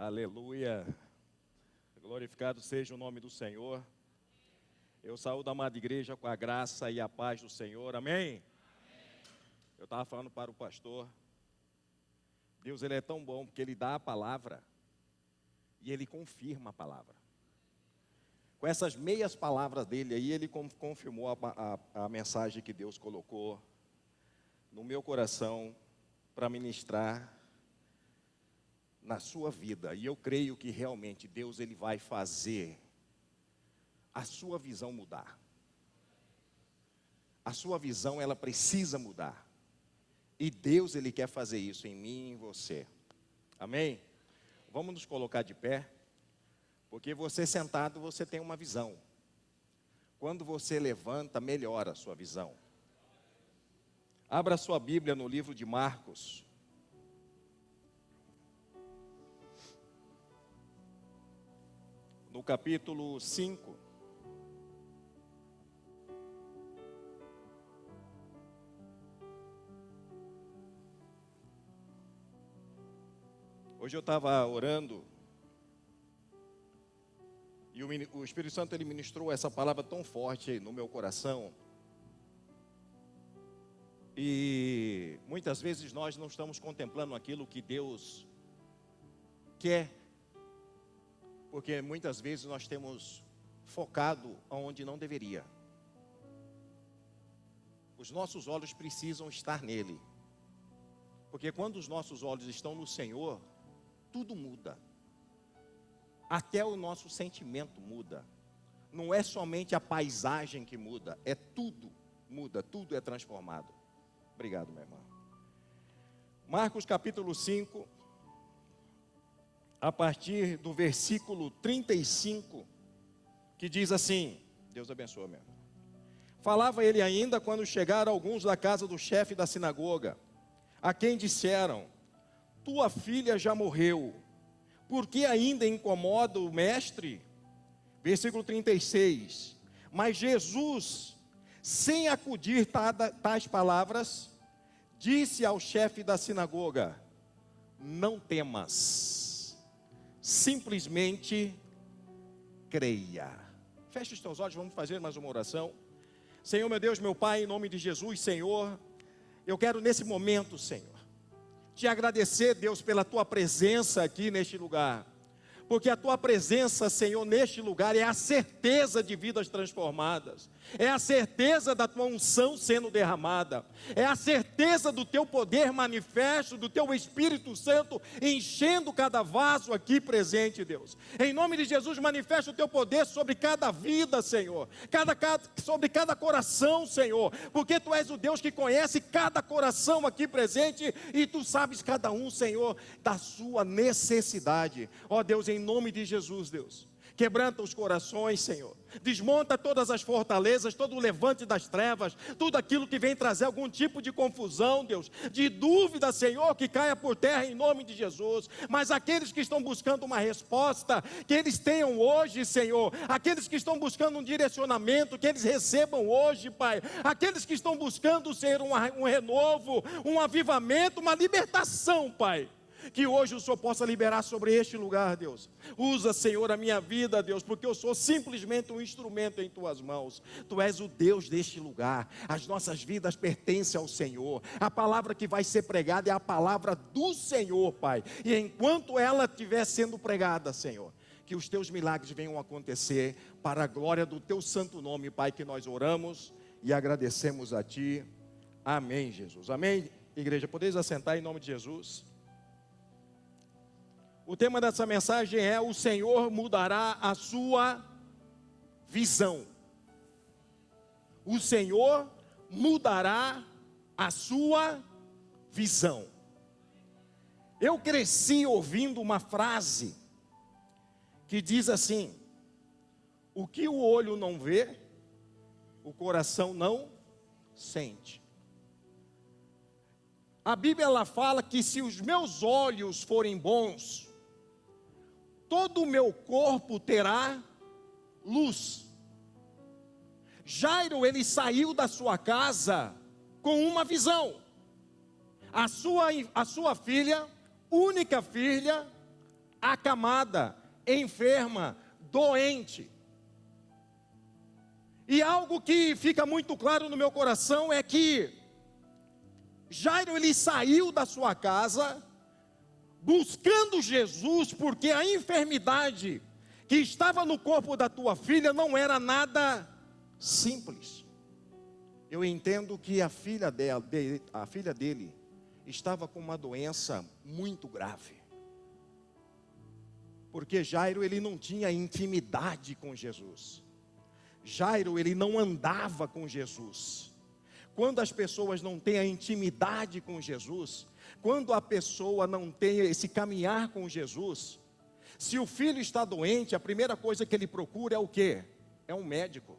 Aleluia, glorificado seja o nome do Senhor. Eu saúdo a amada igreja com a graça e a paz do Senhor, amém? Eu estava falando para o pastor, Deus ele é tão bom porque Ele dá a palavra e Ele confirma a palavra. Com essas meias palavras dele aí, Ele confirmou a mensagem que Deus colocou no meu coração para ministrar na sua vida. E eu creio que realmente Deus ele vai fazer a sua visão mudar. A sua visão ela precisa mudar. E Deus ele quer fazer isso em mim e em você. Amém? Vamos nos colocar de pé. Porque você sentado você tem uma visão. Quando você levanta, melhora a sua visão. Abra sua Bíblia no livro de Marcos. No capítulo 5. Hoje eu estava orando. E o Espírito Santo ele ministrou essa palavra tão forte no meu coração. E muitas vezes nós não estamos contemplando aquilo que Deus quer. Porque muitas vezes nós temos focado onde não deveria. Os nossos olhos precisam estar nele. Porque quando os nossos olhos estão no Senhor, tudo muda. Até o nosso sentimento muda. Não é somente a paisagem que muda, é tudo muda, tudo é transformado. Obrigado, meu irmão. Marcos capítulo 5, a partir do versículo 35, que diz assim, Deus abençoe, meu irmão. Falava ele ainda quando chegaram alguns da casa do chefe da sinagoga, a quem disseram, tua filha já morreu, por que ainda incomoda o mestre? Versículo 36. Mas Jesus, sem acudir tais palavras, disse ao chefe da sinagoga, não temas, simplesmente creia. Feche os teus olhos, vamos fazer mais uma oração. Senhor, meu Deus, meu Pai, em nome de Jesus, Senhor, eu quero nesse momento, Senhor, te agradecer, Deus, pela tua presença aqui neste lugar. Porque a tua presença, Senhor, neste lugar é a certeza de vidas transformadas. É a certeza da tua unção sendo derramada. É a certeza do teu poder manifesto, do teu Espírito Santo enchendo cada vaso aqui presente, Deus. Em nome de Jesus, manifesta o teu poder sobre cada vida, Senhor. Sobre cada coração, Senhor. Porque tu és o Deus que conhece cada coração aqui presente e tu sabes cada um, Senhor, da sua necessidade. Ó Deus, em nome de Jesus, Deus, quebranta os corações, Senhor, desmonta todas as fortalezas, todo o levante das trevas, tudo aquilo que vem trazer algum tipo de confusão, Deus, de dúvida, Senhor, que caia por terra em nome de Jesus. Mas aqueles que estão buscando uma resposta, que eles tenham hoje, Senhor, aqueles que estão buscando um direcionamento, que eles recebam hoje, Pai, aqueles que estão buscando ser um renovo, um avivamento, uma libertação, Pai, que hoje o Senhor possa liberar sobre este lugar, Deus. Usa, Senhor, a minha vida, Deus, porque eu sou simplesmente um instrumento em tuas mãos. Tu és o Deus deste lugar. As nossas vidas pertencem ao Senhor. A palavra que vai ser pregada é a palavra do Senhor, Pai. E enquanto ela estiver sendo pregada, Senhor, que os teus milagres venham acontecer para a glória do teu santo nome, Pai, que nós oramos e agradecemos a ti. Amém, Jesus. Amém, igreja. Podeis assentar em nome de Jesus. O tema dessa mensagem é: o Senhor mudará a sua visão. O Senhor mudará a sua visão. Eu cresci ouvindo uma frase que diz assim: o que o olho não vê, o coração não sente. A Bíblia ela fala que se os meus olhos forem bons, todo o meu corpo terá luz. Jairo, ele saiu da sua casa com uma visão. A sua filha, única filha, acamada, enferma, doente. E algo que fica muito claro no meu coração é que Jairo, ele saiu da sua casa buscando Jesus, porque a enfermidade que estava no corpo da tua filha não era nada simples. Eu entendo que a filha dele estava com uma doença muito grave. Porque Jairo, ele não tinha intimidade com Jesus. Jairo, ele não andava com Jesus. Quando as pessoas não têm a intimidade com Jesus, quando a pessoa não tem esse caminhar com Jesus, se o filho está doente, a primeira coisa que ele procura é o quê? É um médico.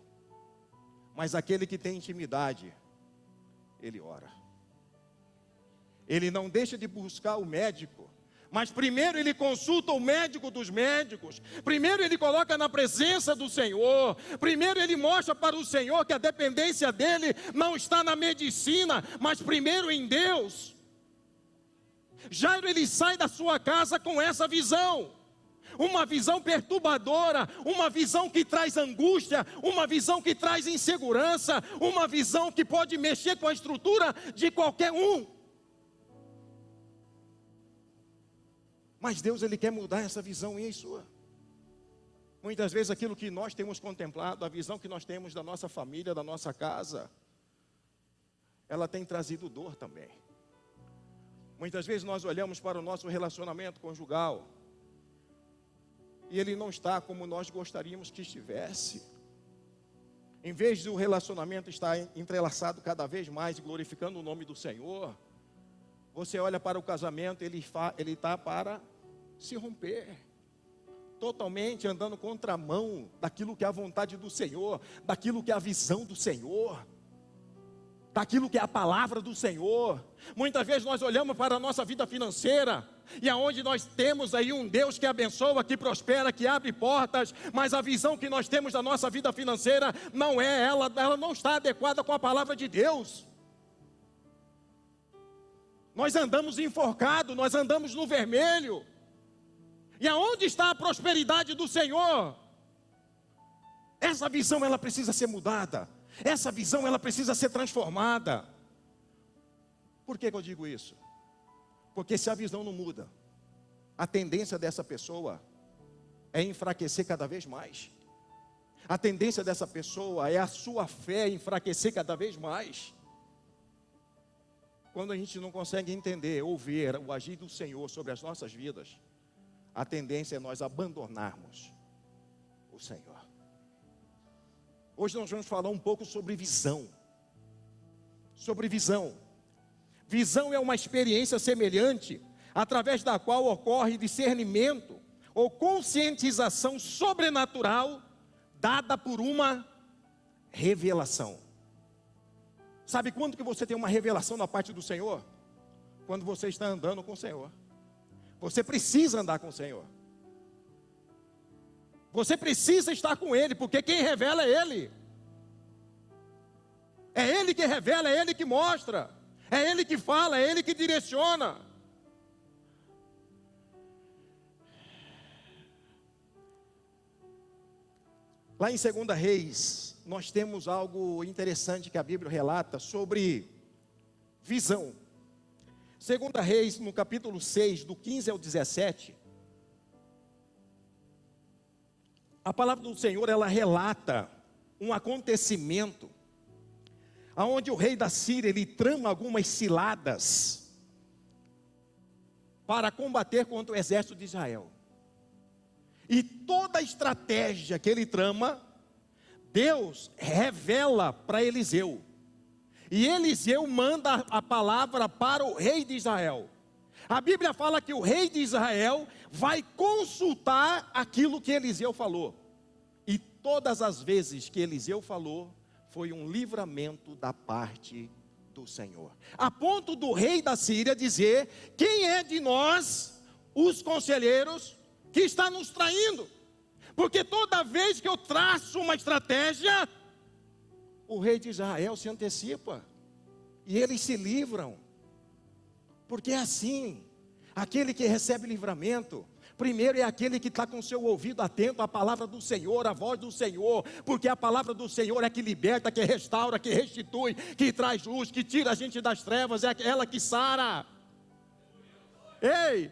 Mas aquele que tem intimidade, ele ora. Ele não deixa de buscar o médico, mas primeiro ele consulta o médico dos médicos, primeiro ele coloca na presença do Senhor, primeiro ele mostra para o Senhor que a dependência dele não está na medicina, mas primeiro em Deus. Jairo, ele sai da sua casa com essa visão, uma visão perturbadora, uma visão que traz angústia, uma visão que traz insegurança, uma visão que pode mexer com a estrutura de qualquer um. Mas Deus, ele quer mudar essa visão minha e sua. Muitas vezes aquilo que nós temos contemplado, a visão que nós temos da nossa família, da nossa casa, ela tem trazido dor também. Muitas vezes nós olhamos para o nosso relacionamento conjugal e ele não está como nós gostaríamos que estivesse. Em vez do relacionamento estar entrelaçado cada vez mais, glorificando o nome do Senhor, você olha para o casamento, ele está para se romper, totalmente andando contramão daquilo que é a vontade do Senhor, daquilo que é a visão do Senhor, daquilo que é a palavra do Senhor. Muitas vezes nós olhamos para a nossa vida financeira, e aonde nós temos aí um Deus que abençoa, que prospera, que abre portas, mas a visão que nós temos da nossa vida financeira não é ela não está adequada com a palavra de Deus. Nós andamos enforcados, nós andamos no vermelho. E aonde está a prosperidade do Senhor? Essa visão, ela precisa ser mudada. Essa visão, ela precisa ser transformada. Por que eu digo isso? Porque se a visão não muda, a tendência dessa pessoa é enfraquecer cada vez mais. A tendência dessa pessoa é a sua fé enfraquecer cada vez mais. Quando a gente não consegue entender ou ver o agir do Senhor sobre as nossas vidas, a tendência é nós abandonarmos o Senhor. Hoje nós vamos falar um pouco sobre visão. Sobre visão. Visão é uma experiência semelhante, através da qual ocorre discernimento ou conscientização sobrenatural, dada por uma revelação. Sabe quando que você tem uma revelação da parte do Senhor? Quando você está andando com o Senhor. Você precisa andar com o Senhor. Você precisa estar com Ele, porque quem revela é Ele. É Ele que revela, é Ele que mostra, é Ele que fala, é Ele que direciona. Lá em 2 Reis, nós temos algo interessante que a Bíblia relata sobre visão. 2 Reis, no capítulo 6, do 15 ao 17, a palavra do Senhor, ela relata um acontecimento, onde o rei da Síria, ele trama algumas ciladas, para combater contra o exército de Israel. E toda a estratégia que ele trama, Deus revela para Eliseu. E Eliseu manda a palavra para o rei de Israel. A Bíblia fala que o rei de Israel vai consultar aquilo que Eliseu falou. E todas as vezes que Eliseu falou, foi um livramento da parte do Senhor. A ponto do rei da Síria dizer: quem é de nós, os conselheiros, que está nos traindo? Porque toda vez que eu traço uma estratégia, o rei de Israel se antecipa, e eles se livram, porque é assim, aquele que recebe livramento, Primeiro é aquele que está com o seu ouvido atento à palavra do Senhor, à voz do Senhor, porque a palavra do Senhor é que liberta, que restaura, que restitui, que traz luz, que tira a gente das trevas, é ela que sara. Ei,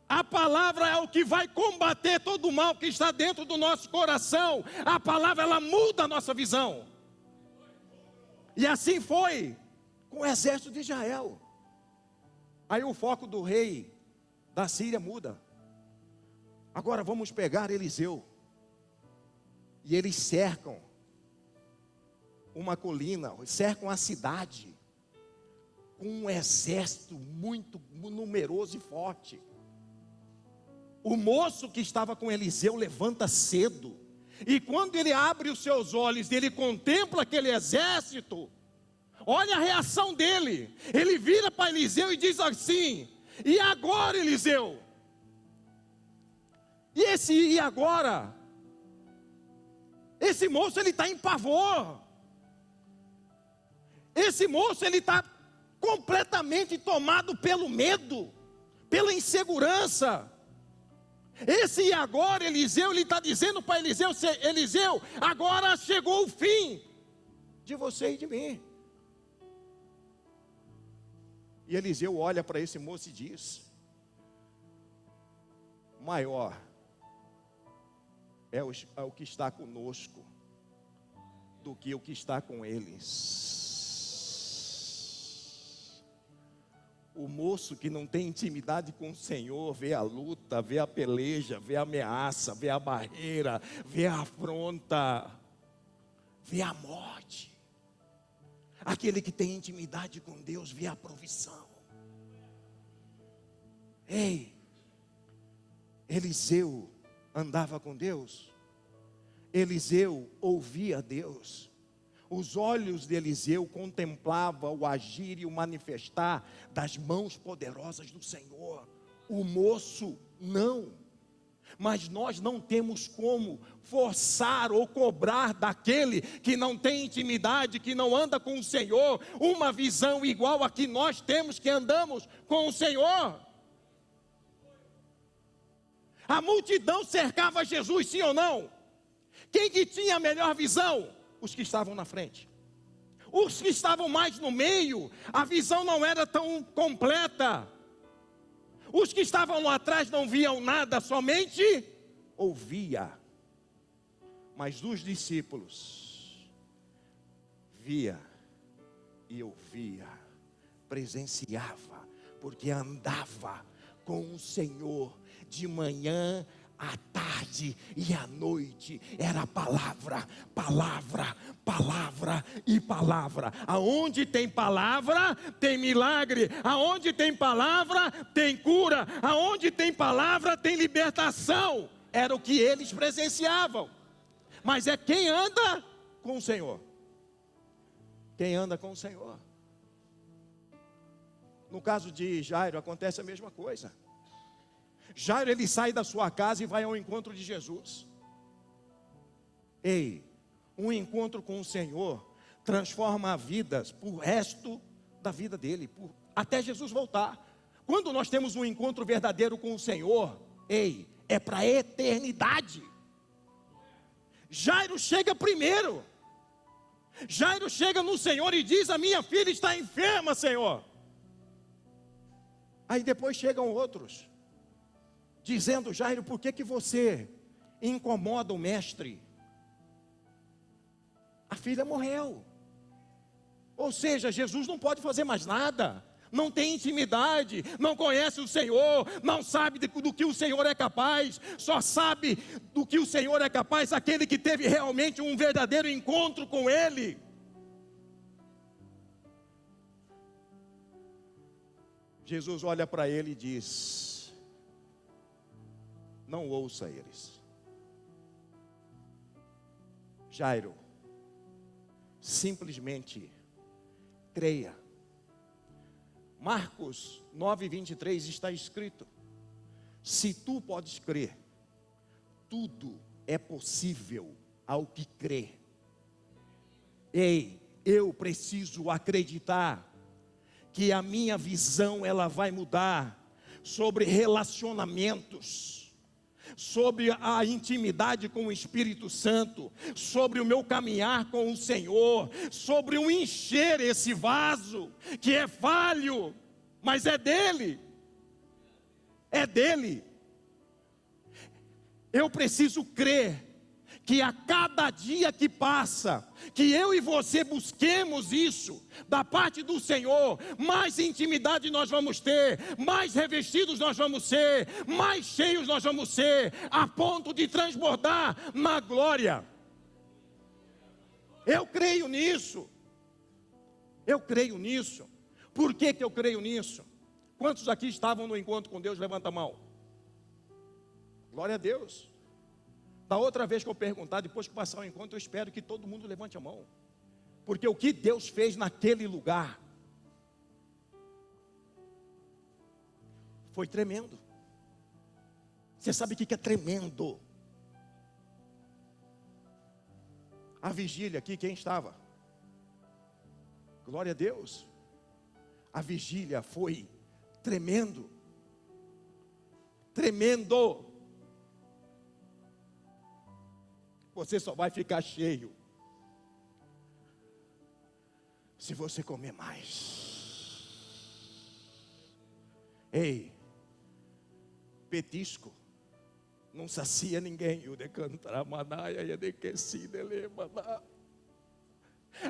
a palavra é o que vai combater todo o mal que está dentro do nosso coração. A palavra, ela muda a nossa visão. E assim foi com o exército de Israel. Aí o foco do rei da Síria muda. Agora vamos pegar Eliseu. E eles cercam uma colina, cercam a cidade, com um exército muito numeroso e forte. O moço que estava com Eliseu levanta cedo, e quando ele abre os seus olhos, ele contempla aquele exército. Olha a reação dele. Ele vira para Eliseu e diz assim: e agora, Eliseu? E agora? Esse moço, ele está em pavor. Esse moço, ele está completamente tomado pelo medo, pela insegurança. Esse e agora, Eliseu, ele está dizendo para Eliseu: Eliseu, agora chegou o fim de você e de mim. E Eliseu olha para esse moço e diz: maior é o que está conosco do que o que está com eles. O moço que não tem intimidade com o Senhor, vê a luta, vê a peleja, vê a ameaça, vê a barreira, vê a afronta, vê a morte. Aquele que tem intimidade com Deus, vê a provisão. Ei, Eliseu andava com Deus, Eliseu ouvia Deus. Os olhos de Eliseu contemplavam o agir e o manifestar das mãos poderosas do Senhor. O moço não. Mas nós não temos como forçar ou cobrar daquele que não tem intimidade, que não anda com o Senhor, uma visão igual a que nós temos que andamos com o Senhor. A multidão cercava Jesus, sim ou não? Quem que tinha a melhor visão? Os que estavam na frente. Os que estavam mais no meio, a visão não era tão completa. Os que estavam lá atrás não viam nada, somente ouvia. Mas dos discípulos, via e ouvia, presenciava, porque andava com o Senhor de manhã à tarde e à noite. Era palavra, palavra, palavra e palavra. Aonde tem palavra, tem milagre. Aonde tem palavra, tem cura. Aonde tem palavra, tem libertação. Era o que eles presenciavam. Mas é quem anda com o Senhor. Quem anda com o Senhor. No caso de Jairo, acontece a mesma coisa. Jairo, ele sai da sua casa e vai ao encontro de Jesus. Ei, um encontro com o Senhor transforma vidas por resto da vida dele, até Jesus voltar. Quando nós temos um encontro verdadeiro com o Senhor, ei, é para a eternidade. Jairo chega primeiro. Jairo chega no Senhor e diz: a minha filha está enferma, Senhor. Aí depois chegam outros, dizendo: Jairo, por que você incomoda o mestre? A filha morreu. Ou seja, Jesus não pode fazer mais nada. Não tem intimidade, não conhece o Senhor, não sabe do que o Senhor é capaz. Só sabe do que o Senhor é capaz aquele que teve realmente um verdadeiro encontro com Ele. Jesus olha para ele e diz: não ouça eles. Jairo, simplesmente creia. Marcos 9:23 está escrito: se tu podes crer, tudo é possível ao que crê. Ei, eu preciso acreditar que a minha visão ela vai mudar sobre relacionamentos. sobre a intimidade com o Espírito Santo, sobre o meu caminhar com o Senhor, sobre o encher esse vaso, que é falho, mas é dele. É dele. Eu preciso crer que a cada dia que passa, que eu e você busquemos isso da parte do Senhor, mais intimidade nós vamos ter, mais revestidos nós vamos ser, mais cheios nós vamos ser, a ponto de transbordar na glória. Eu creio nisso. Eu creio nisso. Por que eu creio nisso? Quantos aqui estavam no encontro com Deus? Levanta a mão. Glória a Deus. Da outra vez que eu perguntar, depois que passar o encontro, eu espero que todo mundo levante a mão. Porque o que Deus fez naquele lugar foi tremendo. Você sabe o que é tremendo? A vigília aqui, quem estava? Glória a Deus. A vigília foi tremendo. Tremendo. Você só vai ficar cheio se você comer mais. Ei, petisco não sacia ninguém. O decantar manaia e maná.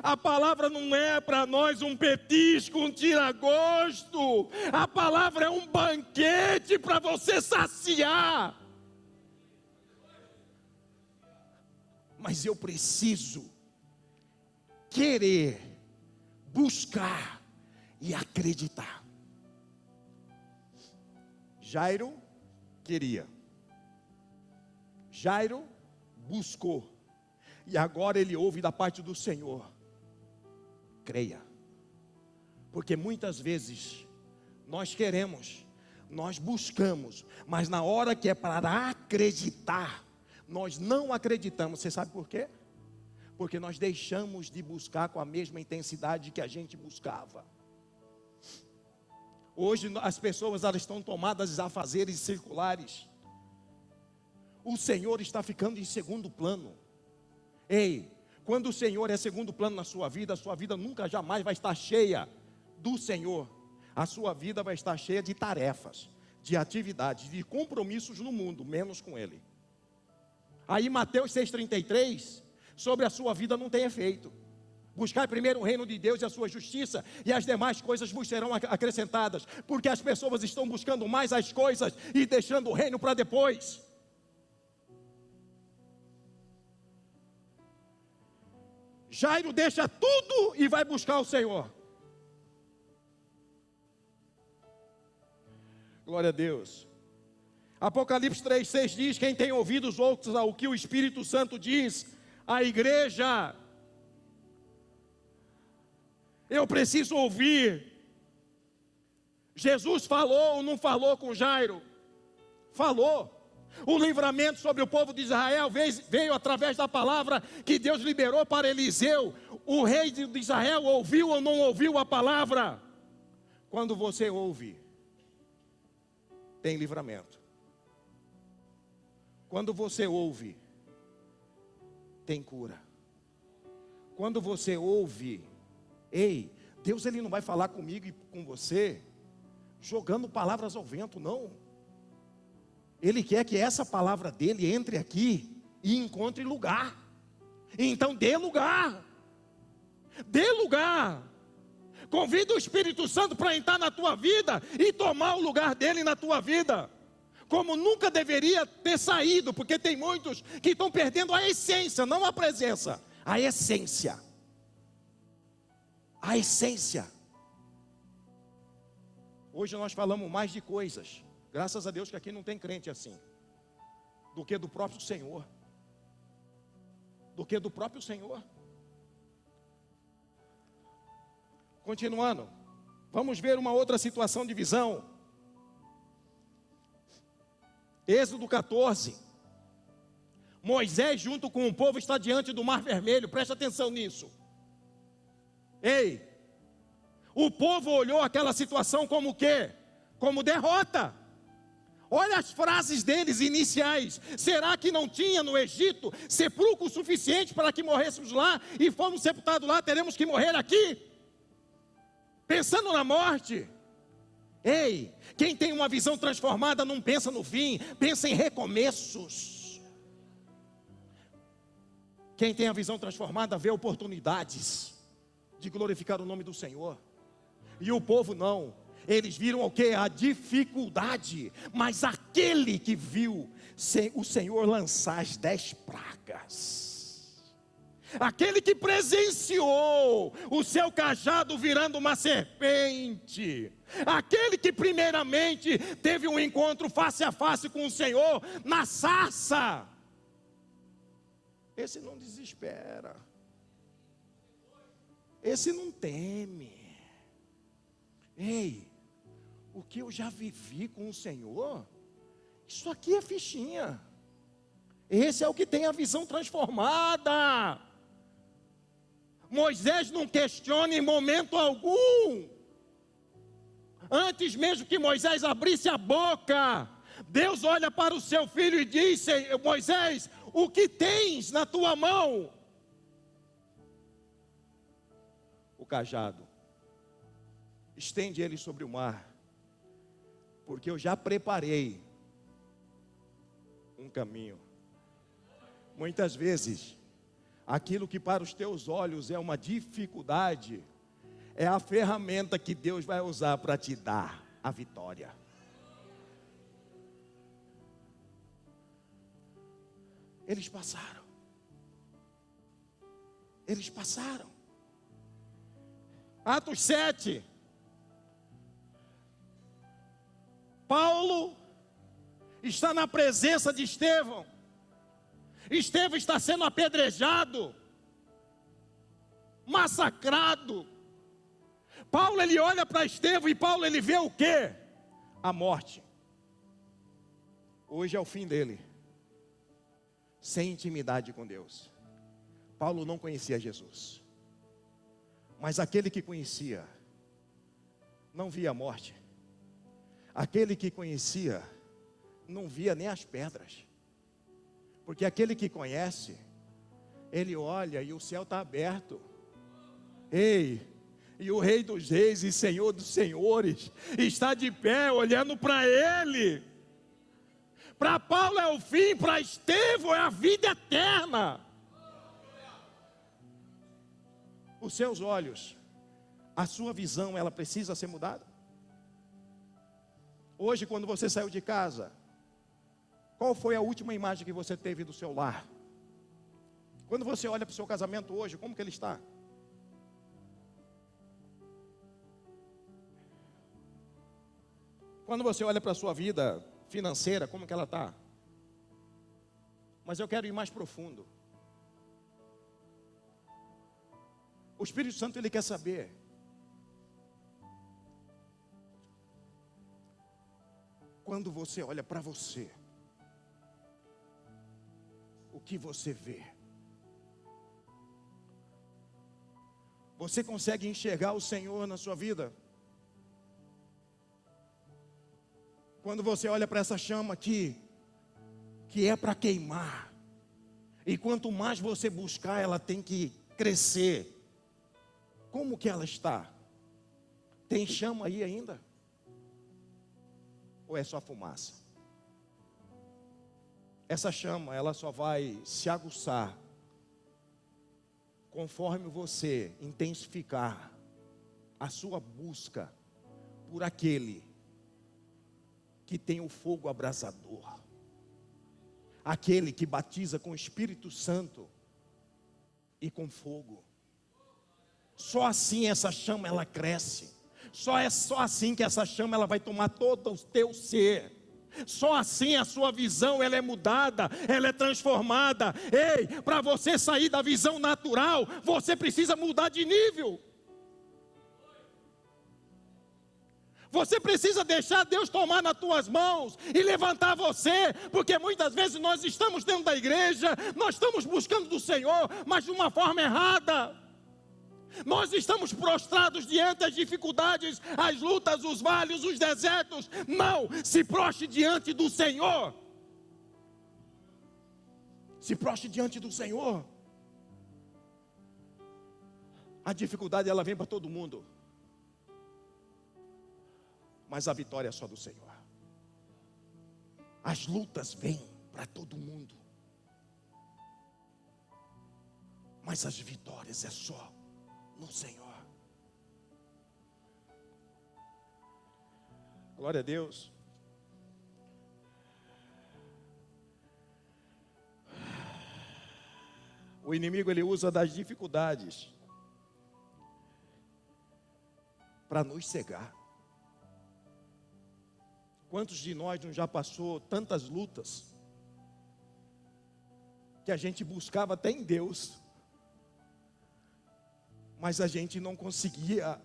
A palavra não é para nós um petisco, um tira-gosto. A palavra é um banquete para você saciar. Mas eu preciso querer, buscar e acreditar. Jairo queria. Jairo buscou. E agora ele ouve da parte do Senhor. Creia. Porque muitas vezes nós queremos, nós buscamos, mas na hora que é para acreditar, nós não acreditamos. Você sabe por quê? Porque nós deixamos de buscar com a mesma intensidade que a gente buscava. Hoje as pessoas elas estão tomadas a afazeres circulares. O Senhor está ficando em segundo plano. Ei, quando o Senhor é segundo plano na sua vida, a sua vida nunca jamais vai estar cheia do Senhor. A sua vida vai estar cheia de tarefas, de atividades, de compromissos no mundo, menos com Ele. Aí Mateus 6,33, sobre a sua vida não tem efeito. Buscar primeiro o reino de Deus e a sua justiça, e as demais coisas vos serão acrescentadas. Porque as pessoas estão buscando mais as coisas e deixando o reino para depois. Jairo deixa tudo e vai buscar o Senhor. Glória a Deus. Apocalipse 3,6 diz: quem tem ouvidos, ouça o que o Espírito Santo diz à igreja. Eu preciso ouvir. Jesus falou ou não falou com Jairo? Falou. O livramento sobre o povo de Israel veio através da palavra que Deus liberou para Eliseu. O rei de Israel ouviu ou não ouviu a palavra? Quando você ouve, tem livramento. Quando você ouve, tem cura. Quando você ouve, ei, Deus ele não vai falar comigo e com você jogando palavras ao vento, não. Ele quer que essa palavra dele entre aqui e encontre lugar. Então dê lugar. Dê lugar. Convida o Espírito Santo para entrar na tua vida e tomar o lugar dele na tua vida. Como nunca deveria ter saído, porque tem muitos que estão perdendo a essência, não a presença, a essência. A essência. Hoje nós falamos mais de coisas, graças a Deus que aqui não tem crente assim, do que do próprio Senhor. Do que do próprio Senhor. Continuando, vamos ver uma outra situação de visão. Êxodo 14. Moisés junto com o povo está diante do Mar Vermelho. Presta atenção nisso. Ei, o povo olhou aquela situação como o quê? Como derrota. Olha as frases deles iniciais. Será que não tinha no Egito sepulcro suficiente para que morrêssemos lá e fomos sepultados lá, teremos que morrer aqui? Pensando na morte. Ei, quem tem uma visão transformada não pensa no fim, pensa em recomeços. Quem tem a visão transformada vê oportunidades de glorificar o nome do Senhor. E o povo não. Eles viram o que? A dificuldade. Mas aquele que viu o Senhor lançar as 10 pragas, aquele que presenciou o seu cajado virando uma serpente, aquele que primeiramente teve um encontro face a face com o Senhor na sarça, esse não desespera, esse não teme. Ei, o que eu já vivi com o Senhor, isso aqui é fichinha. Esse é o que tem a visão transformada. Moisés não questiona em momento algum. Antes mesmo que Moisés abrisse a boca, Deus olha para o seu filho e diz: Moisés, o que tens na tua mão? O cajado. Estende ele sobre o mar, porque eu já preparei um caminho. Muitas vezes, aquilo que para os teus olhos é uma dificuldade, é a ferramenta que Deus vai usar para te dar a vitória. Eles passaram. Eles passaram. Atos 7. Paulo está na presença de Estevão. Estevão está sendo apedrejado, massacrado. Paulo, ele olha para Estevão e Paulo, ele vê o quê? A morte. Hoje é o fim dele. Sem intimidade com Deus. Paulo não conhecia Jesus. Mas aquele que conhecia, não via a morte. Aquele que conhecia, não via nem as pedras. Porque aquele que conhece, ele olha e o céu está aberto. Ei, e o Rei dos Reis e Senhor dos Senhores está de pé olhando para ele. Para Paulo é o fim, para Estevão é a vida eterna. Os seus olhos, a sua visão, ela precisa ser mudada. Hoje, quando você saiu de casa, qual foi a última imagem que você teve do seu lar? Quando você olha para o seu casamento hoje, como que ele está? Quando você olha para a sua vida financeira, como que ela está? Mas eu quero ir mais profundo. O Espírito Santo, ele quer saber quando você olha para você, o que você vê? Você consegue enxergar o Senhor na sua vida? Quando você olha para essa chama aqui, que é para queimar, e quanto mais você buscar, ela tem que crescer. Como que ela está? Tem chama aí ainda? Ou é só fumaça? Essa chama, ela só vai se aguçar conforme você intensificar a sua busca por aquele que tem o fogo abrasador, aquele que batiza com o Espírito Santo e com fogo. Só assim essa chama ela cresce. Só assim que essa chama ela vai tomar todo o teu ser. Só assim a sua visão ela é mudada, ela é transformada. Ei, para você sair da visão natural, você precisa mudar de nível. Você precisa deixar Deus tomar nas tuas mãos e levantar você, porque muitas vezes nós estamos dentro da igreja, nós estamos buscando do Senhor, mas de uma forma errada. Nós estamos prostrados diante das dificuldades, as lutas, os vales, os desertos. Não, se prostre diante do Senhor. Se prostre diante do Senhor. A dificuldade, ela vem para todo mundo, mas a vitória é só do Senhor. As lutas vêm para todo mundo, mas as vitórias é só no Senhor. Glória a Deus. O inimigo, ele usa das dificuldades para nos cegar. Quantos de nós não já passou tantas lutas que a gente buscava até em Deus, mas a gente não conseguia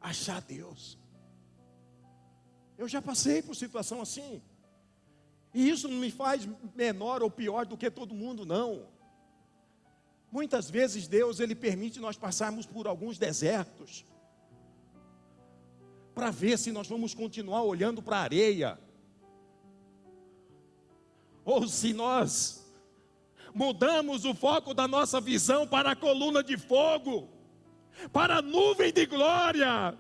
achar Deus? Eu já passei por situação assim, e isso não me faz menor ou pior do que todo mundo, não. Muitas vezes Deus, ele permite nós passarmos por alguns desertos, para ver se nós vamos continuar olhando para a areia, ou se nós mudamos o foco da nossa visão para a coluna de fogo, para a nuvem de glória.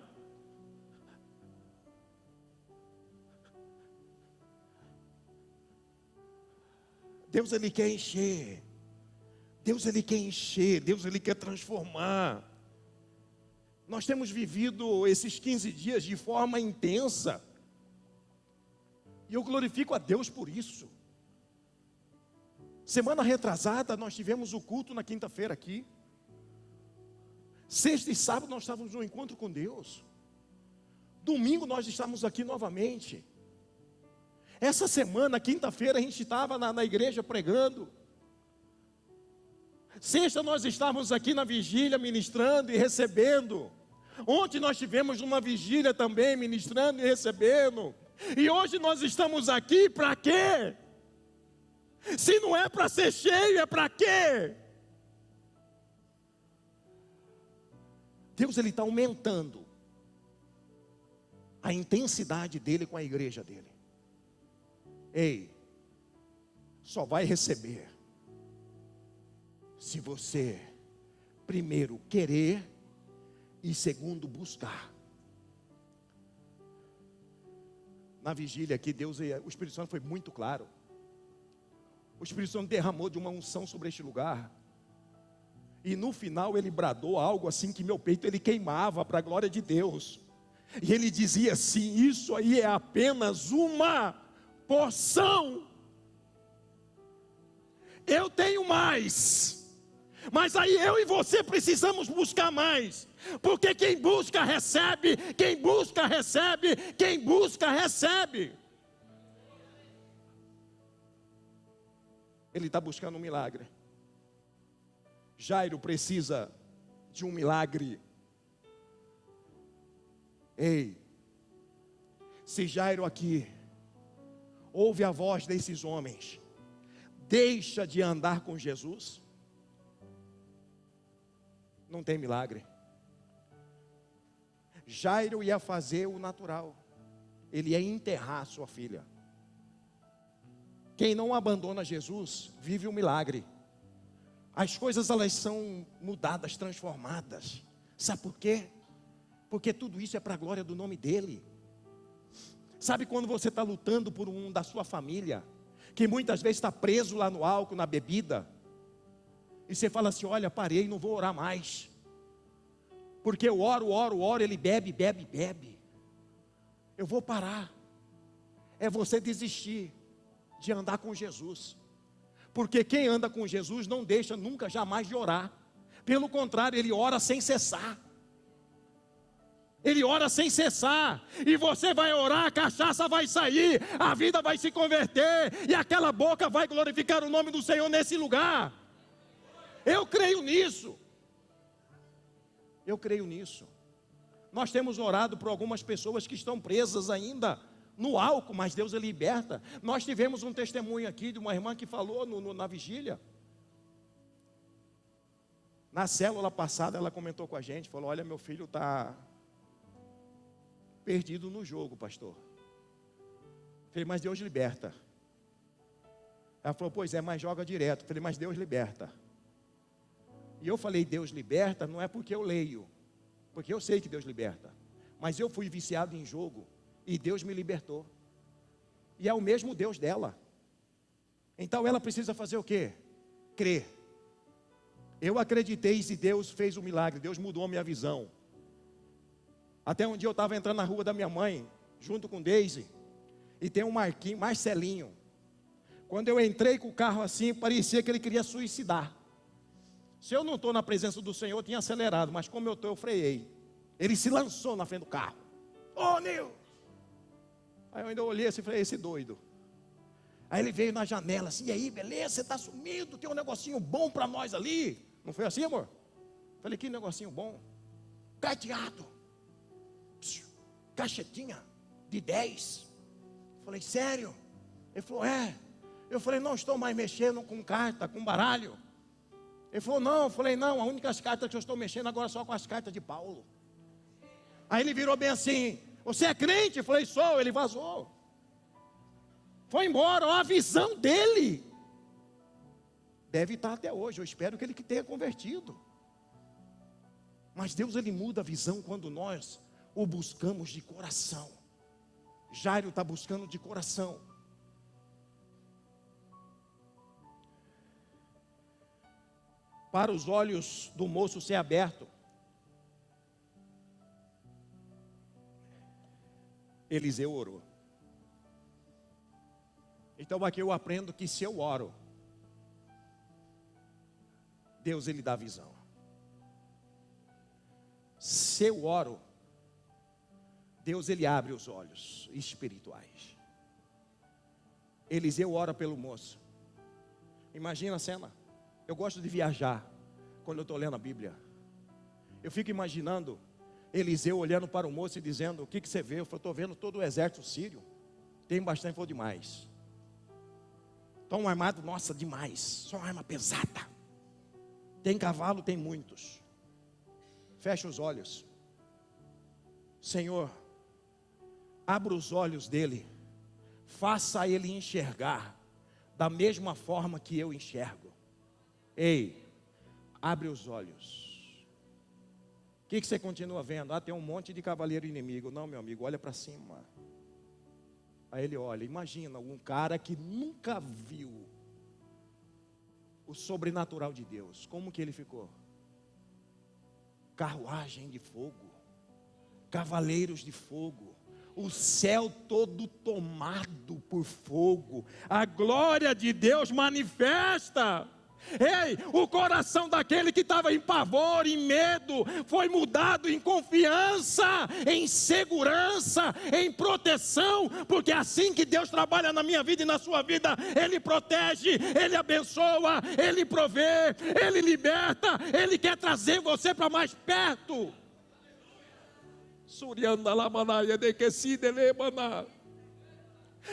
Deus, ele quer encher. Deus, ele quer encher. Deus, ele quer transformar. Nós temos vivido esses 15 dias de forma intensa, e eu glorifico a Deus por isso. Semana retrasada nós tivemos o culto na quinta-feira aqui. Sexta e sábado nós estávamos no encontro com Deus. Domingo nós estamos aqui novamente. Essa semana, quinta-feira, a gente estava na igreja pregando. Sexta nós estávamos aqui na vigília ministrando e recebendo. Ontem nós tivemos uma vigília também ministrando e recebendo. E hoje nós estamos aqui para quê? Se não é para ser cheio, é para quê? Deus, ele está aumentando a intensidade dele com a igreja dele. Ei, só vai receber se você primeiro querer e segundo buscar. Na vigília aqui, o Espírito Santo foi muito claro. O Espírito Santo derramou de uma unção sobre este lugar, e no final ele bradou algo assim que meu peito ele queimava para a glória de Deus. E ele dizia assim: isso aí é apenas uma porção. Eu tenho mais, mas aí eu e você precisamos buscar mais. Porque quem busca recebe, quem busca recebe, quem busca recebe. Ele está buscando um milagre. Jairo precisa de um milagre. Ei, se Jairo aqui ouve a voz desses homens, deixa de andar com Jesus, não tem milagre. Jairo ia fazer o natural, ele ia enterrar sua filha. Quem não abandona Jesus, vive o milagre. As coisas, elas são mudadas, transformadas. Sabe por quê? Porque tudo isso é para a glória do nome dele. Sabe quando você está lutando por um da sua família, que muitas vezes está preso lá no álcool, na bebida, e você fala assim: olha, parei, não vou orar mais, porque eu oro, ele bebe. Eu vou parar. É você desistir de andar com Jesus. Porque quem anda com Jesus não deixa nunca, jamais de orar. Pelo contrário, ele ora sem cessar. Ele ora sem cessar. E você vai orar, a cachaça vai sair, a vida vai se converter, e aquela boca vai glorificar o nome do Senhor nesse lugar. Eu creio nisso. Eu creio nisso. Nós temos orado por algumas pessoas que estão presas ainda no álcool, mas Deus ele liberta. Nós tivemos um testemunho aqui de uma irmã que falou na vigília. Na célula passada, ela comentou com a gente, falou: olha, meu filho está perdido no jogo, pastor. Eu falei: mas Deus liberta. Ela falou: pois é, mas joga direto. Eu falei: mas Deus liberta. E eu falei: Deus liberta, não é porque eu leio, porque eu sei que Deus liberta, mas eu fui viciado em jogo, e Deus me libertou, e é o mesmo Deus dela. Então ela precisa fazer o quê? Crer. Eu acreditei e Deus fez o milagre, Deus mudou a minha visão. Até um dia eu estava entrando na rua da minha mãe, junto com Deise, e tem um Marcelinho. Quando eu entrei com o carro assim, parecia que ele queria suicidar. Se eu não estou na presença do Senhor, eu tinha acelerado, mas como eu estou, eu freiei. Ele se lançou na frente do carro. Ô, Nil! Aí eu ainda olhei assim e falei: esse doido. Aí ele veio na janela assim: e aí, beleza, você está sumido, tem um negocinho bom para nós ali. Não foi assim, amor? Falei: que negocinho bom? Cadeado. Caixetinha de 10. Falei: sério? Ele falou: é. Eu falei: não estou mais mexendo com carta, com baralho. Ele falou: não. Eu falei: não, as únicas cartas que eu estou mexendo agora só com as cartas de Paulo. Aí ele virou bem assim: você é crente? Eu falei: sou. Ele vazou. Foi embora. Ó, a visão dele deve estar até hoje. Eu espero que ele tenha convertido. Mas Deus, ele muda a visão quando nós o buscamos de coração. Jairo está buscando de coração. Para os olhos do moço ser aberto, Eliseu orou. Então aqui eu aprendo que se eu oro, Deus, ele dá visão. Se eu oro, Deus, ele abre os olhos espirituais. Eliseu ora pelo moço. Imagina a cena. Eu gosto de viajar quando eu estou lendo a Bíblia. Eu fico imaginando Eliseu olhando para o moço e dizendo: o que você vê? Eu estou vendo todo o exército sírio. Tem bastante, foi demais. Estão armados, nossa, demais. Só arma pesada. Tem cavalo, tem muitos. Fecha os olhos. Senhor, abra os olhos dele. Faça ele enxergar da mesma forma que eu enxergo. Ei, abre os olhos. O que você continua vendo? Ah, tem um monte de cavaleiro inimigo. Não, meu amigo, olha para cima. Aí ele olha, imagina um cara que nunca viu o sobrenatural de Deus. Como que ele ficou? Carruagem de fogo, cavaleiros de fogo, o céu todo tomado por fogo, a glória de Deus manifesta. Ei, o coração daquele que estava em pavor, em medo, foi mudado em confiança, em segurança, em proteção, porque é assim que Deus trabalha na minha vida e na sua vida. Ele protege, Ele abençoa, Ele provê, Ele liberta, Ele quer trazer você para mais perto.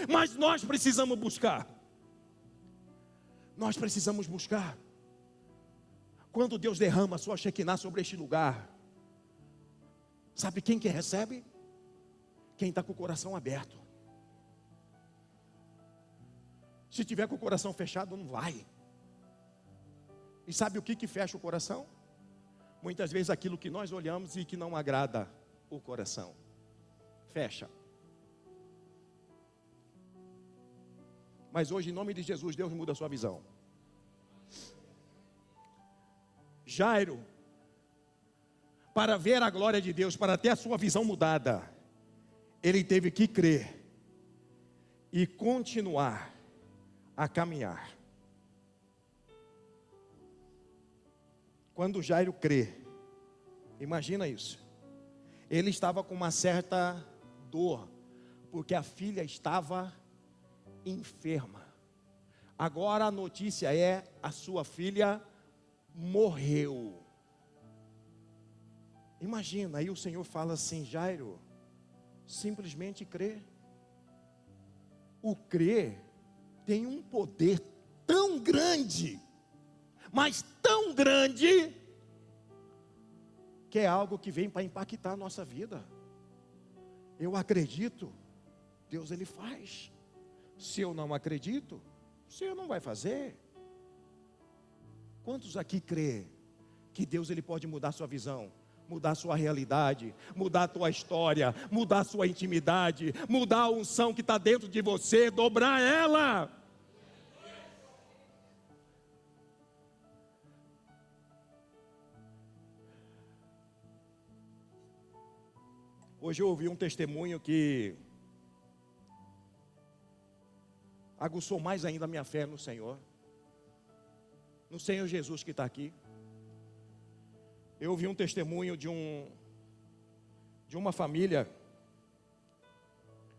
Mas nós precisamos buscar. Nós precisamos buscar. Quando Deus derrama a sua Shekinah sobre este lugar, sabe quem que recebe? Quem está com o coração aberto. Se tiver com o coração fechado, não vai. E sabe o que fecha o coração? Muitas vezes aquilo que nós olhamos e que não agrada o coração. Fecha. Mas hoje, em nome de Jesus, Deus muda a sua visão. Jairo, para ver a glória de Deus, para ter a sua visão mudada, ele teve que crer e continuar a caminhar. Quando Jairo crê, imagina isso, ele estava com uma certa dor, porque a filha estava enferma. Agora a notícia é: a sua filha morreu. Imagina, aí o Senhor fala assim: Jairo, simplesmente crê. O crer tem um poder tão grande, mas tão grande, porque é algo que vem para impactar a nossa vida. Eu acredito, Deus ele faz. Se eu não acredito, o Senhor não vai fazer. Quantos aqui crê que Deus ele pode mudar sua visão, mudar sua realidade, mudar a tua história, mudar a sua intimidade, mudar a unção que está dentro de você, dobrar ela? Hoje eu ouvi um testemunho que aguçou mais ainda a minha fé no Senhor Jesus que está aqui. Eu ouvi um testemunho de uma família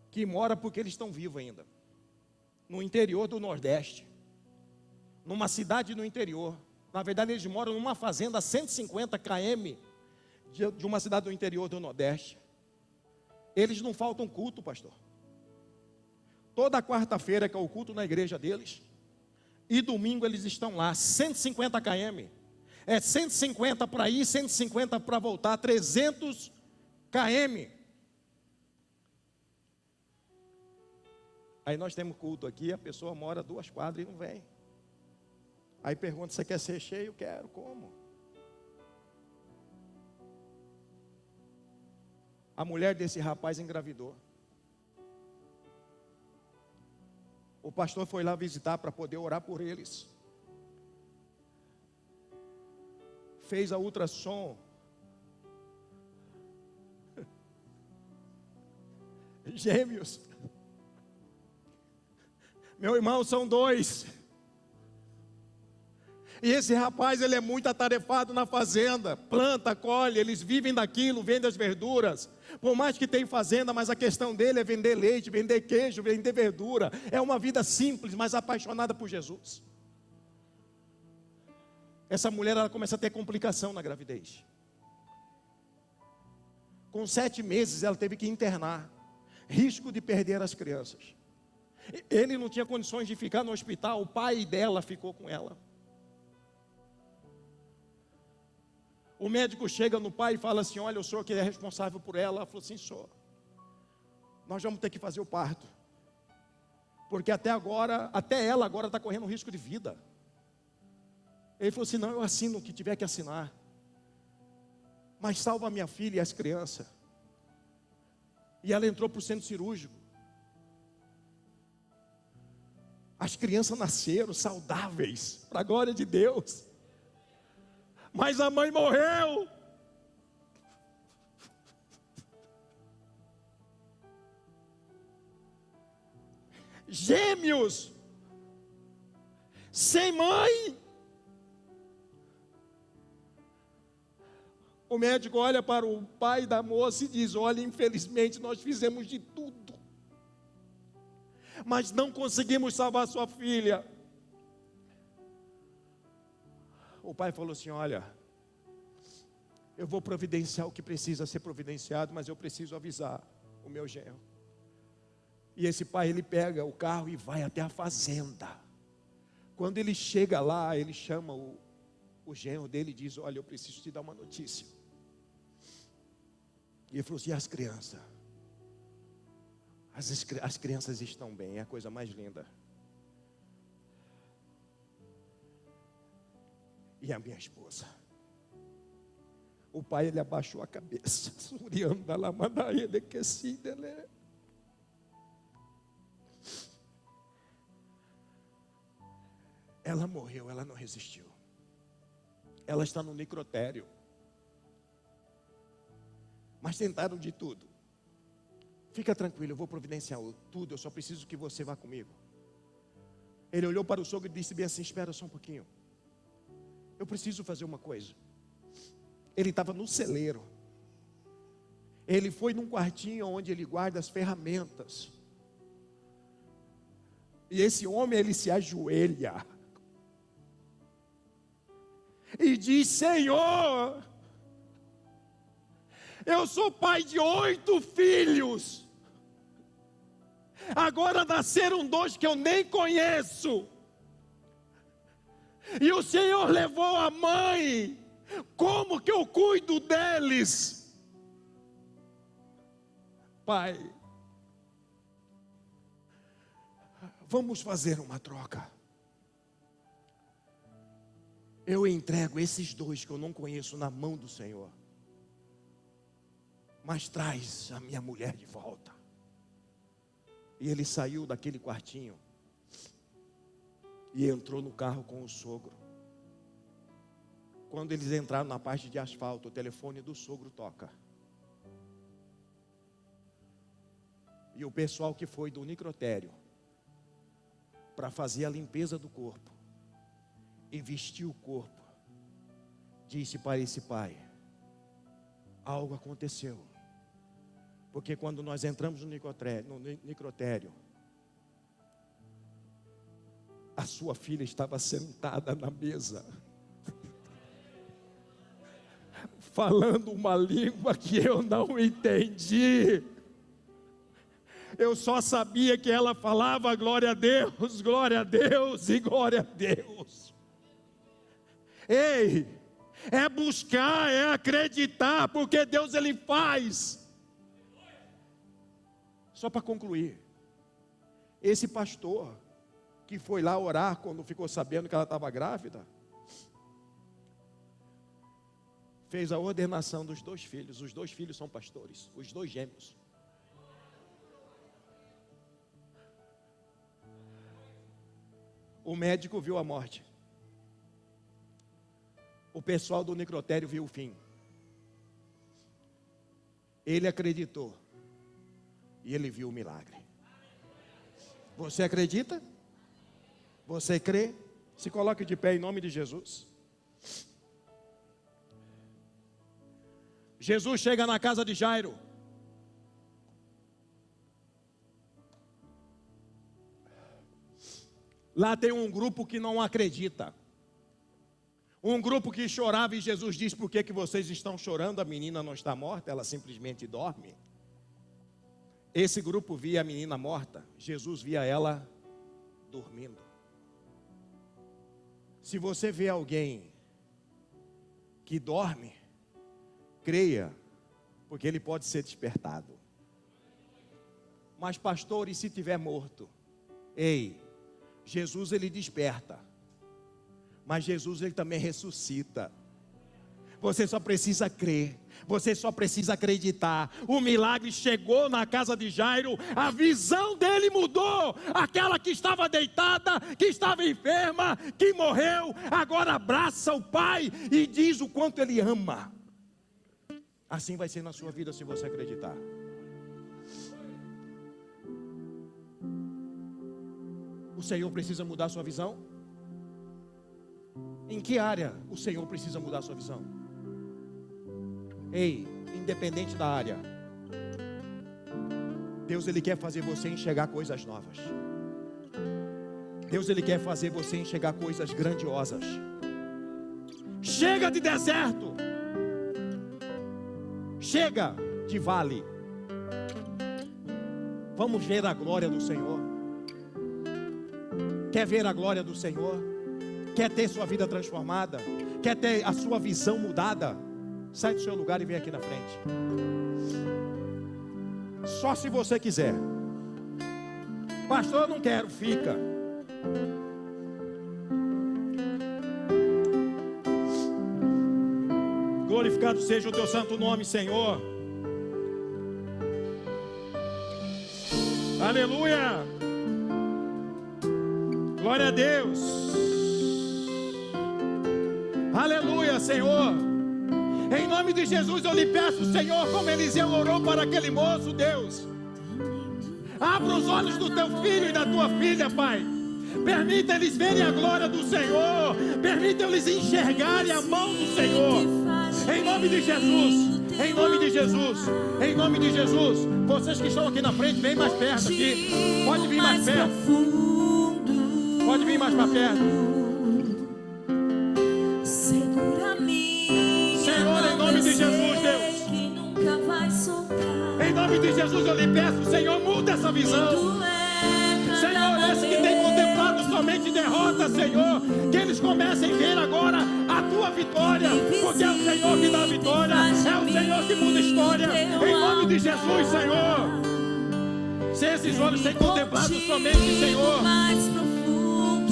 que mora, porque eles estão vivos ainda, no interior do Nordeste, numa cidade no interior. Na verdade eles moram numa fazenda a 150 km de uma cidade do interior do Nordeste. Eles não faltam culto, pastor. Toda quarta-feira que é o culto na igreja deles, e domingo eles estão lá, 150 km. É 150 para ir, 150 para voltar, 300 km. Aí nós temos culto aqui, a pessoa mora 2 quadras e não vem. Aí pergunta, você quer ser cheio? Quero, como? A mulher desse rapaz engravidou. O pastor foi lá visitar para poder orar por eles. Fez a ultrassom. Gêmeos. Meu irmão, são 2. E esse rapaz, ele é muito atarefado na fazenda. Planta, colhe, eles vivem daquilo, vendem as verduras. Por mais que tenha fazenda, mas a questão dele é vender leite, vender queijo, vender verdura. É uma vida simples, mas apaixonada por Jesus. Essa mulher, ela começa a ter complicação na gravidez. Com 7 meses, ela teve que internar. Risco de perder as crianças. Ele não tinha condições de ficar no hospital, o pai dela ficou com ela. O médico chega no pai e fala assim, olha, o senhor que é responsável por ela. Ela falou assim, senhor, nós vamos ter que fazer o parto. Porque até ela agora está correndo risco de vida. Ele falou assim, não, eu assino o que tiver que assinar. Mas salva a minha filha e as crianças. E ela entrou para o centro cirúrgico. As crianças nasceram saudáveis, para a glória de Deus. Mas a mãe morreu. Gêmeos, sem mãe. O médico olha para o pai da moça e diz, olha, infelizmente nós fizemos de tudo, mas não conseguimos salvar sua filha. O pai falou assim, olha, eu vou providenciar o que precisa ser providenciado, mas eu preciso avisar o meu genro. E esse pai, ele pega o carro e vai até a fazenda. Quando ele chega lá, ele chama o genro dele e diz, olha, eu preciso te dar uma notícia. E ele falou assim, e as crianças? As crianças estão bem, é a coisa mais linda. E a minha esposa? O pai, ele abaixou a cabeça. Ela morreu, ela não resistiu. Ela está no necrotério. Mas tentaram de tudo. Fica tranquilo, eu vou providenciar tudo, eu só preciso que você vá comigo. Ele olhou para o sogro e disse bem assim, espera só um pouquinho. Eu preciso fazer uma coisa. Ele estava no celeiro. Ele foi num quartinho onde ele guarda as ferramentas. E esse homem, ele se ajoelha. E diz, Senhor, eu sou pai de 8 filhos. Agora nasceram 2 que eu nem conheço. E o Senhor levou a mãe Como que eu cuido deles? Pai, vamos fazer uma troca. Eu entrego esses 2 que eu não conheço na mão do Senhor. Mas traz a minha mulher de volta. E ele saiu daquele quartinho e entrou no carro com o sogro. Quando eles entraram na parte de asfalto, o telefone do sogro toca. E o pessoal que foi do necrotério para fazer a limpeza do corpo e vestir o corpo, disse para esse pai: algo aconteceu. Porque quando nós entramos no necrotério, a sua filha estava sentada na mesa, falando uma língua que eu não entendi. Eu só sabia que ela falava glória a Deus e glória a Deus. Ei, é buscar, é acreditar, porque Deus Ele faz. Só para concluir, esse pastor que foi lá orar quando ficou sabendo que ela estava grávida, fez a ordenação dos 2 filhos. Os 2 filhos são pastores, os 2 gêmeos. O médico viu a morte. O pessoal do necrotério viu o fim. Ele acreditou. E ele viu o milagre. Você acredita? Você crê? Se coloque de pé em nome de Jesus. Jesus chega na casa de Jairo. Lá tem um grupo que não acredita. Um grupo que chorava e Jesus diz: por que vocês estão chorando? A menina não está morta, ela simplesmente dorme. Esse grupo via a menina morta, Jesus via ela dormindo. Se você vê alguém que dorme, creia, porque ele pode ser despertado. Mas pastor, e se tiver morto? Ei, Jesus ele desperta, mas Jesus ele também ressuscita. Você só precisa crer, você só precisa acreditar. O milagre chegou na casa de Jairo, a visão dele mudou. Aquela que estava deitada, que estava enferma, que morreu, agora abraça o Pai e diz o quanto ele ama. Assim vai ser na sua vida se você acreditar. O Senhor precisa mudar a sua visão? Em que área o Senhor precisa mudar a sua visão? Ei, independente da área, Deus ele quer fazer você enxergar coisas novas. Deus ele quer fazer você enxergar coisas grandiosas. Chega de deserto. Chega de vale. Vamos ver a glória do Senhor. Quer ver a glória do Senhor? Quer ter sua vida transformada? Quer ter a sua visão mudada? Sai do seu lugar e vem aqui na frente. Só se você quiser. Pastor, eu não quero, fica. Glorificado seja o teu santo nome, Senhor. Aleluia. Glória a Deus. Aleluia, Senhor. Em nome de Jesus eu lhe peço, Senhor, como Eliseu orou para aquele moço, Deus, abra os olhos do teu filho e da tua filha, Pai. Permita eles verem a glória do Senhor. Permita eles enxergarem a mão do Senhor. Em nome de Jesus. Em nome de Jesus. Em nome de Jesus. Vocês que estão aqui na frente, vem mais perto aqui. Pode vir mais perto. Pode vir mais para perto. Em nome de Jesus, Deus. Em nome de Jesus eu lhe peço, Senhor, muda essa visão. Senhor, esse que tem contemplado somente derrota, Senhor, que eles comecem a ver agora a tua tua vitória, porque é o Senhor que dá a vitória, é o Senhor que muda a história, em nome de Jesus, Senhor. Se esses olhos têm contemplado somente, Senhor,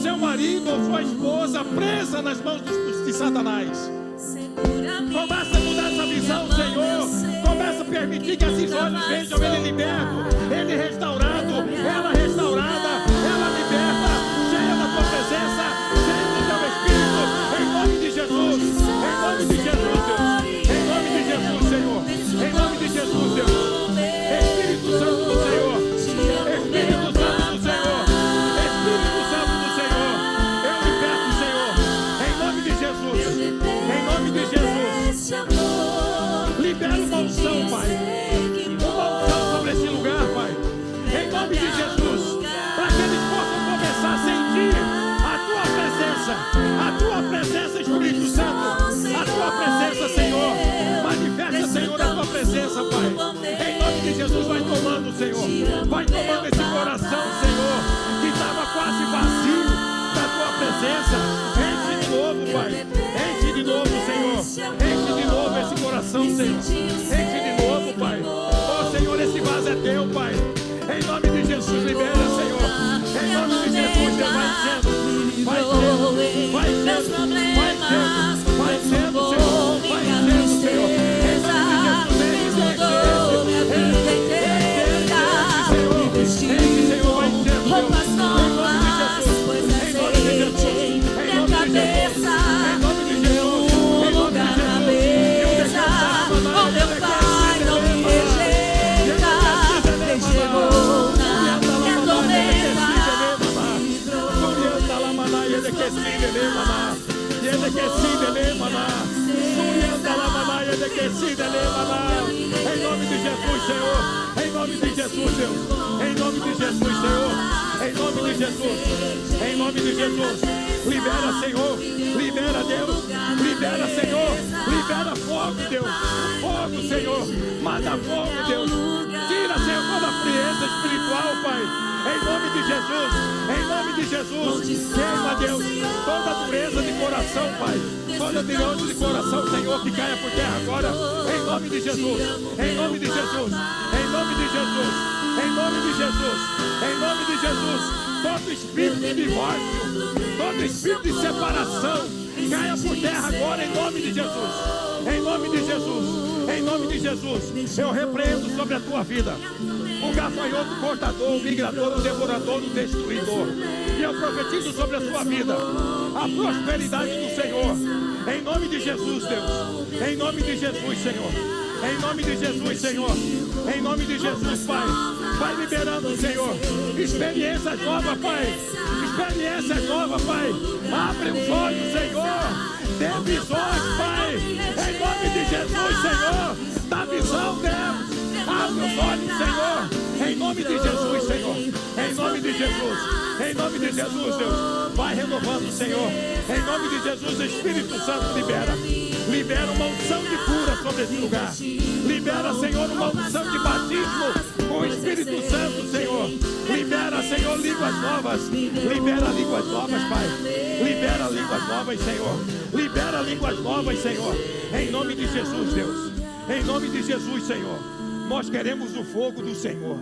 seu marido ou sua esposa presa nas mãos de Satanás, começa a mudar essa visão, Senhor. Começa a permitir que esses olhos vejam ele liberto, ele restaurado, ela restaurada, ela liberta, cheia da tua presença, cheia do teu Espírito, em nome de Jesus, em nome de Jesus, Deus, em nome de Jesus, Senhor, em nome de Jesus, Deus. Espírito Santo do Senhor, Espírito Santo do Senhor, Espírito Santo do Senhor, eu liberto, Senhor, em nome de Jesus, em nome de Jesus. Libera uma unção, Pai, uma unção sobre esse lugar, Pai, em nome de Jesus, para que eles possam começar a sentir a tua presença, Espírito Santo, a tua presença, Senhor. Manifesta, Senhor, a tua presença, Pai, em nome de Jesus. Vai tomando, Senhor, vai tomando esse coração, Senhor, que estava quase vazio da tua presença. Enche de novo, Pai, enche de novo, Senhor, enche de novo esse coração, Senhor, enche de novo, Pai. Oh, Senhor, esse vaso é teu, Pai, em nome de Jesus. Libera, Senhor, em nome de Jesus. Deus, vai sendo, vai sendo, vai sendo, vai sendo, vai sendo, Senhor, vai sendo, Senhor, em nome de Jesus. Enche, Senhor, vai sendo, Deus, em nome de Jesus, em nome de Jesus, em nome de Jesus, em nome de Jesus, em nome de Jesus. Oh, meu Pai, não me rejeita, me chegou na minha tormenta. Em nome de Jesus, Senhor, em nome de Jesus, Deus, em nome de Jesus, Senhor, em nome de Jesus, em nome de Jesus. Libera, Senhor, libera, Deus, libera, Senhor, libera fogo, Deus, fogo, Senhor, manda fogo, Deus, tira, Senhor, toda a frieza espiritual, Pai. Em nome de Jesus, em nome de Jesus, queima, Deus, toda a dureza de coração, Pai, toda a dureza de coração, Senhor, que caia por terra agora, em nome de Jesus, em nome de Jesus, em nome de Jesus, em nome de Jesus, em nome de Jesus, todo espírito de divórcio, todo espírito de separação, caia por terra agora, em nome de Jesus, em nome de Jesus, em nome de Jesus. Eu repreendo sobre a tua vida o gafanhoto cortador, o migrador, o devorador, o destruidor. E eu profetizo sobre a sua vida a prosperidade do Senhor. Em nome de Jesus, Deus. Em nome de Jesus, Senhor. Em nome de Jesus, Senhor. Em nome de Jesus, Pai. Vai liberando, Senhor. Experiências novas, Pai. Experiências novas, Pai. Abre os olhos, Senhor. Dê visões, Pai. Em nome de Jesus, Senhor. Dá visão, Deus. Abre os olhos, Senhor, em nome de Jesus, Senhor, em nome de Jesus, em nome de Jesus, Deus, vai renovando, Senhor, em nome de Jesus. Espírito Santo, libera uma unção de cura sobre esse lugar, libera, Senhor, uma unção de batismo com o Espírito Santo, Senhor, libera, Senhor, línguas novas, libera línguas novas, Pai, libera línguas novas, Senhor, libera línguas novas, Senhor, em nome de Jesus, Deus, em nome de Jesus, Senhor. Nós queremos o fogo do Senhor.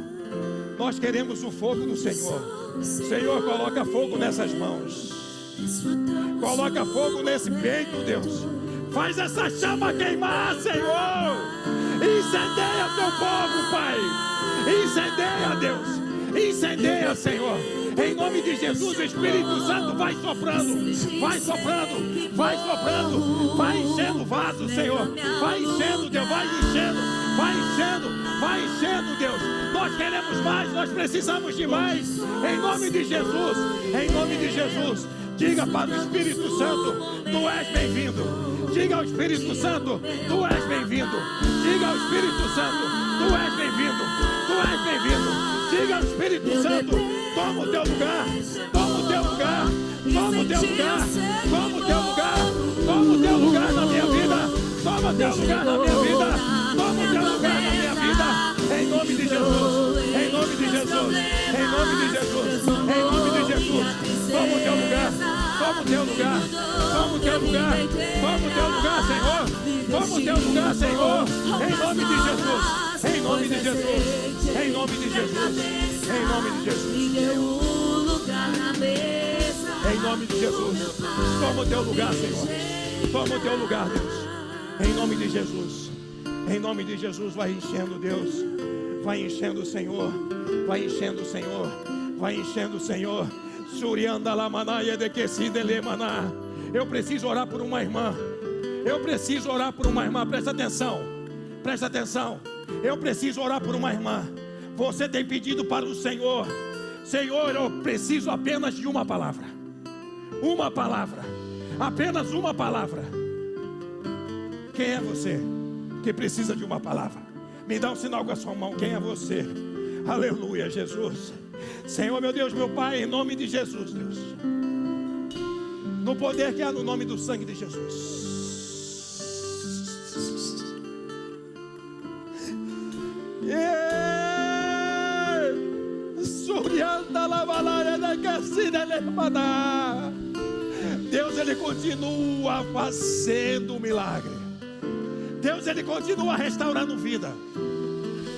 Nós queremos o fogo do Senhor. Senhor, coloca fogo nessas mãos. Coloca fogo nesse peito, Deus. Faz essa chama queimar, Senhor. Incendeia teu povo, Pai. Incendeia, Deus. Incendeia, Senhor. Em nome de Jesus, o Espírito Santo vai soprando. Vai soprando. Vai soprando. Vai enchendo o vaso, Senhor. Vai enchendo, Deus. Vai enchendo. Vai enchendo, vai enchendo, Deus. Nós queremos mais, nós precisamos de mais. Em nome de Jesus, em nome de Jesus. Diga para o Espírito Santo: tu és bem-vindo. Diga ao Espírito Santo: tu és bem-vindo. Diga ao Espírito Santo: tu és bem-vindo. Tu és bem-vindo. Diga ao Espírito Santo: toma o teu lugar. Toma o teu lugar. Toma o teu lugar. Toma o teu lugar. Toma o teu lugar na minha vida. Toma o teu lugar na minha vida. Toma o teu lugar na minha vida, em nome de Jesus, em nome de Jesus, em nome de Jesus, em nome de Jesus. Toma o teu lugar, toma o teu lugar, toma o teu teu lugar. Toma o teu lugar, Senhor. Toma o teu lugar, Senhor. Em nome de Jesus. Em nome de Jesus. Em nome de Jesus. Em nome de Jesus. Me deu um lugar na mesa. Em nome de Jesus. Toma o teu lugar, Senhor. Toma o teu lugar, Deus. Em nome de Jesus. Em nome de Jesus, vai enchendo, Deus. Vai enchendo o Senhor. Vai enchendo o Senhor. Vai enchendo o Senhor. Surianda lamanaia de que se delemaná. Eu preciso orar por uma irmã. Eu preciso orar por uma irmã. Presta atenção. Presta atenção. Eu preciso orar por uma irmã. Você tem pedido para o Senhor: Senhor, eu preciso apenas de uma palavra. Uma palavra. Apenas uma palavra. Quem é você que precisa de uma palavra? Me dá um sinal com a sua mão. Quem é você? Aleluia, Jesus. Senhor, meu Deus, meu Pai, em nome de Jesus, Deus. No poder que há no nome do sangue de Jesus. Deus, Ele continua fazendo um milagre. Deus, Ele continua restaurando vida.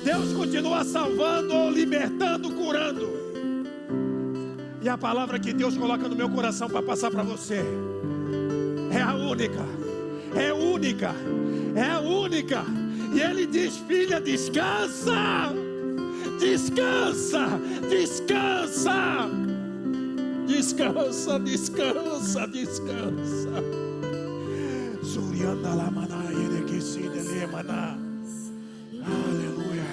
Deus continua salvando, libertando, curando. E a palavra que Deus coloca no meu coração para passar para você é a única. É única. É a única. E Ele diz: filha, descansa. Descansa. Descansa. Descansa, descansa, descansa. Zurianda la manaia de que se delemana. Aleluia.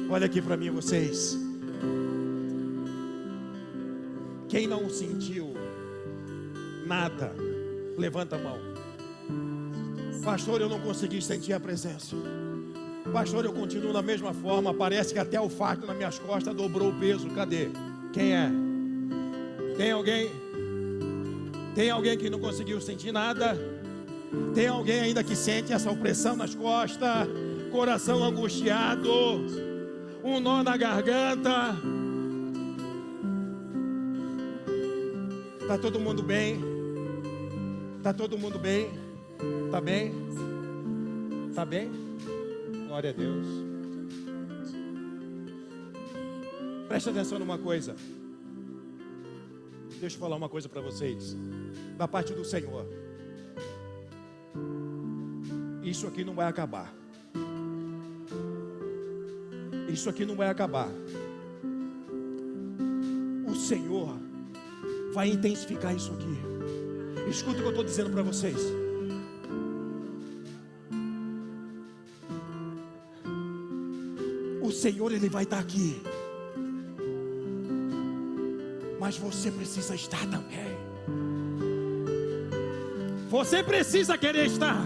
Olha aqui para mim, vocês. Quem não sentiu nada, levanta a mão. Pastor, eu não consegui sentir a presença. Pastor, eu continuo da mesma forma. Parece que até o fardo nas minhas costas dobrou o peso. Cadê? Quem é? Tem alguém? Tem alguém que não conseguiu sentir nada? Tem alguém ainda que sente essa opressão nas costas? Coração angustiado? Um nó na garganta? Está todo mundo bem? Está todo mundo bem? Está bem? Está bem? Glória a Deus. Presta atenção numa coisa. Deixa eu falar uma coisa para vocês. Da parte do Senhor. Isso aqui não vai acabar. Isso aqui não vai acabar. O Senhor vai intensificar isso aqui. Escuta o que eu estou dizendo para vocês. O Senhor, Ele vai estar aqui. Mas você precisa estar também. Você precisa querer estar.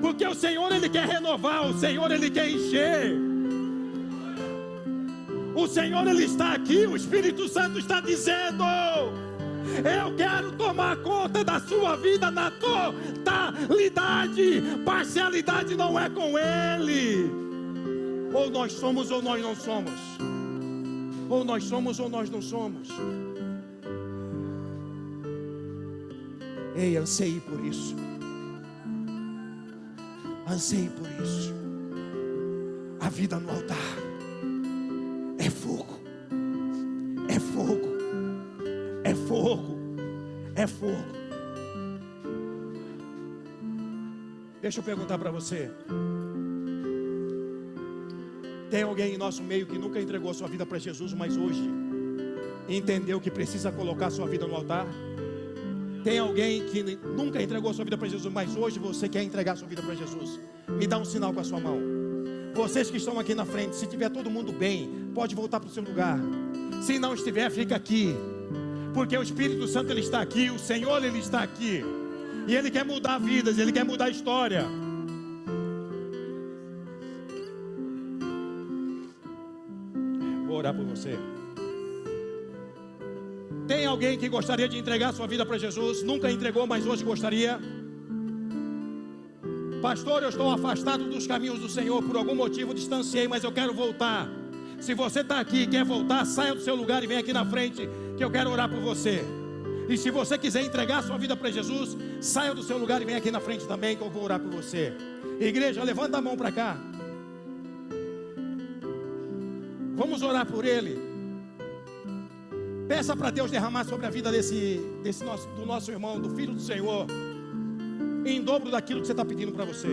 Porque o Senhor, Ele quer renovar. O Senhor, Ele quer encher. O Senhor, Ele está aqui. O Espírito Santo está dizendo: eu quero tomar conta da sua vida na totalidade. Parcialidade não é com Ele. Ou nós somos ou nós não somos. Ou nós somos ou nós não somos. Ei, anseie por isso. Anseie por isso. A vida no altar é fogo. É fogo. É fogo. É fogo. Deixa eu perguntar para você. Tem alguém em nosso meio que nunca entregou a sua vida para Jesus, mas hoje entendeu que precisa colocar a sua vida no altar? Tem alguém que nunca entregou a sua vida para Jesus, mas hoje você quer entregar a sua vida para Jesus? Me dá um sinal com a sua mão. Vocês que estão aqui na frente, se tiver todo mundo bem, pode voltar para o seu lugar. Se não estiver, fica aqui. Porque o Espírito Santo, Ele está aqui. O Senhor, Ele está aqui. E Ele quer mudar vidas, Ele quer mudar a história. Vou orar por você. Tem alguém que gostaria de entregar sua vida para Jesus? Nunca entregou, mas hoje gostaria? Pastor, eu estou afastado dos caminhos do Senhor. Por algum motivo distanciei, mas eu quero voltar. Se você está aqui e quer voltar, saia do seu lugar e venha aqui na frente, que eu quero orar por você. E se você quiser entregar a sua vida para Jesus, saia do seu lugar e vem aqui na frente também, que eu vou orar por você. Igreja, levanta a mão para cá. Vamos orar por ele. Peça para Deus derramar sobre a vida do nosso irmão, do filho do Senhor, em dobro daquilo que você está pedindo para você.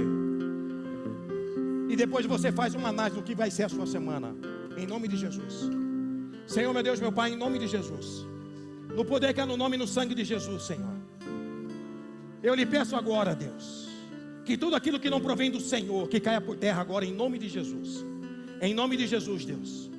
E depois você faz uma análise do que vai ser a sua semana, em nome de Jesus. Senhor, meu Deus, meu Pai, em nome de Jesus, no poder que há no nome e no sangue de Jesus, Senhor, eu lhe peço agora, Deus, que tudo aquilo que não provém do Senhor, que caia por terra agora, em nome de Jesus. Em nome de Jesus, Deus,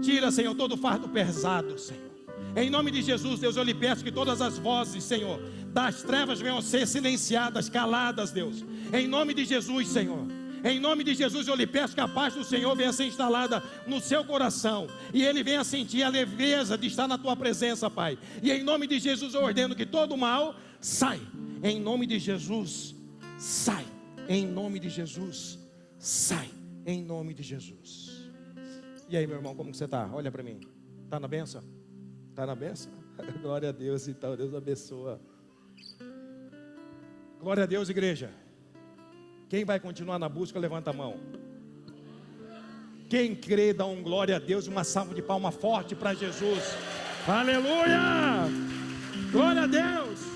tira, Senhor, todo o fardo pesado, Senhor. Em nome de Jesus, Deus, eu lhe peço que todas as vozes, Senhor, das trevas venham a ser silenciadas, caladas, Deus. Em nome de Jesus, Senhor. Em nome de Jesus, eu lhe peço que a paz do Senhor venha a ser instalada no seu coração, e ele venha sentir a leveza de estar na tua presença, Pai. E em nome de Jesus eu ordeno que todo mal sai. Em nome de Jesus, sai. Em nome de Jesus, sai. Em nome de Jesus. E aí, meu irmão, como que você está? Olha para mim. Está na bênção? Está na bênção? Glória a Deus, então, Deus abençoa. Glória a Deus, igreja. Quem vai continuar na busca, levanta a mão. Quem crê, dá um glória a Deus, uma salva de palma forte para Jesus. Aleluia! Glória a Deus!